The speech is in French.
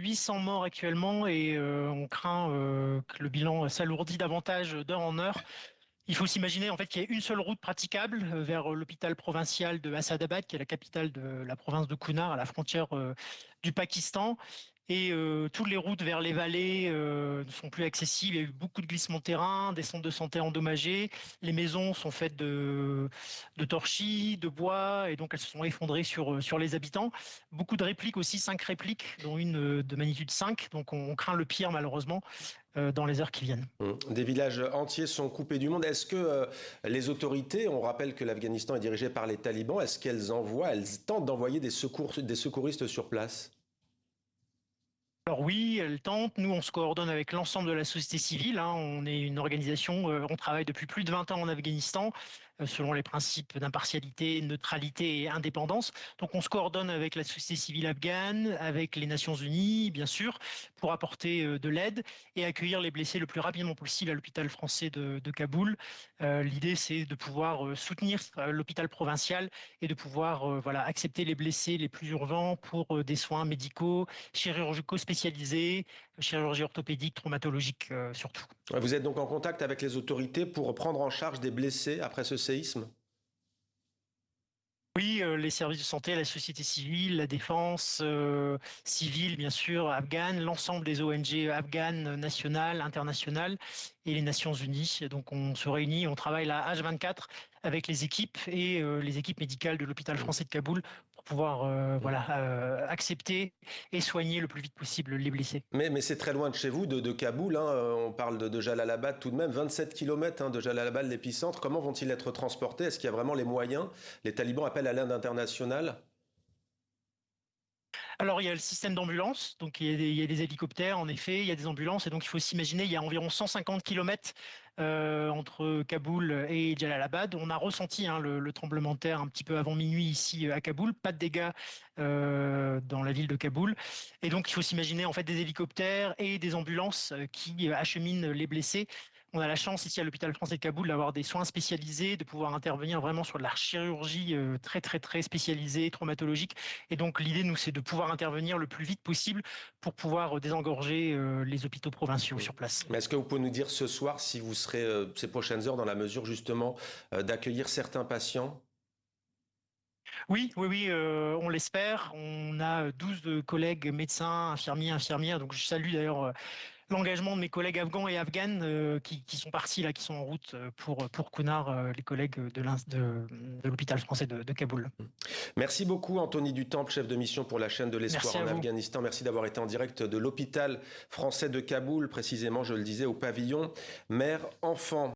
800 morts actuellement et on craint que le bilan s'alourdit davantage d'heure en heure. Il faut s'imaginer en fait qu'il y a une seule route praticable vers l'hôpital provincial de Assadabad, qui est la capitale de la province de Kunar, à la frontière du Pakistan. Et toutes les routes vers les vallées ne sont plus accessibles. Il y a eu beaucoup de glissements de terrain, des centres de santé endommagés. Les maisons sont faites de torchis, de bois, et donc elles se sont effondrées sur les habitants. Beaucoup de répliques aussi, 5 répliques, dont une de magnitude 5. Donc on craint le pire malheureusement dans les heures qui viennent. Des villages entiers sont coupés du monde. Est-ce que les autorités, on rappelle que l'Afghanistan est dirigé par les talibans, est-ce elles tentent d'envoyer des secouristes sur place? Alors oui, elle tente. Nous, on se coordonne avec l'ensemble de la société civile, hein. On est une organisation, on travaille depuis plus de 20 ans en Afghanistan, selon les principes d'impartialité, neutralité et indépendance. Donc on se coordonne avec la société civile afghane, avec les Nations Unies, bien sûr, pour apporter de l'aide et accueillir les blessés le plus rapidement possible à l'hôpital français de Kaboul. L'idée, c'est de pouvoir soutenir l'hôpital provincial et de pouvoir voilà, accepter les blessés les plus urgents pour des soins médicaux, chirurgicaux spécialisés, chirurgie orthopédique, traumatologique surtout. Vous êtes donc en contact avec les autorités pour prendre en charge des blessés après ce séisme? Oui, les services de santé, la société civile, la défense civile, bien sûr, afghane, l'ensemble des ONG afghanes, nationales, internationales et les Nations Unies. Donc on se réunit, on travaille la H24 avec les équipes et les équipes médicales de l'hôpital français de Kaboul pour pouvoir accepter et soigner le plus vite possible les blessés. Mais c'est très loin de chez vous, de Kaboul, hein. On parle de Jalalabad tout de même, 27 kilomètres de Jalalabad, l'épicentre. Comment vont-ils être transportés? Est-ce qu'il y a vraiment les moyens? Les talibans appellent à l'aide internationale. Alors, il y a le système d'ambulance, donc il y a des hélicoptères, en effet, il y a des ambulances, et donc il faut s'imaginer, il y a environ 150 kilomètres entre Kaboul et Jalalabad. On a ressenti hein, le tremblement de terre un petit peu avant minuit ici à Kaboul, pas de dégâts dans la ville de Kaboul. Et donc, il faut s'imaginer en fait des hélicoptères et des ambulances qui acheminent les blessés. On a la chance ici à l'hôpital français de Kaboul d'avoir des soins spécialisés, de pouvoir intervenir vraiment sur de la chirurgie très très très spécialisée, traumatologique. Et donc l'idée, nous, c'est de pouvoir intervenir le plus vite possible pour pouvoir désengorger les hôpitaux provinciaux sur place. Mais est-ce que vous pouvez nous dire ce soir si vous serez ces prochaines heures dans la mesure justement d'accueillir certains patients? Oui, oui, oui, on l'espère. On a 12 collègues médecins, infirmiers, infirmières. Donc je salue d'ailleurs l'engagement de mes collègues afghans et afghanes qui sont partis là, qui sont en route pour Kunar, les collègues de l'hôpital français de Kaboul. Merci beaucoup Anthony Dutemple, chef de mission pour la chaîne de l'Espoir Merci en à vous. Afghanistan. Merci d'avoir été en direct de l'hôpital français de Kaboul, précisément, je le disais, au pavillon mère-enfant.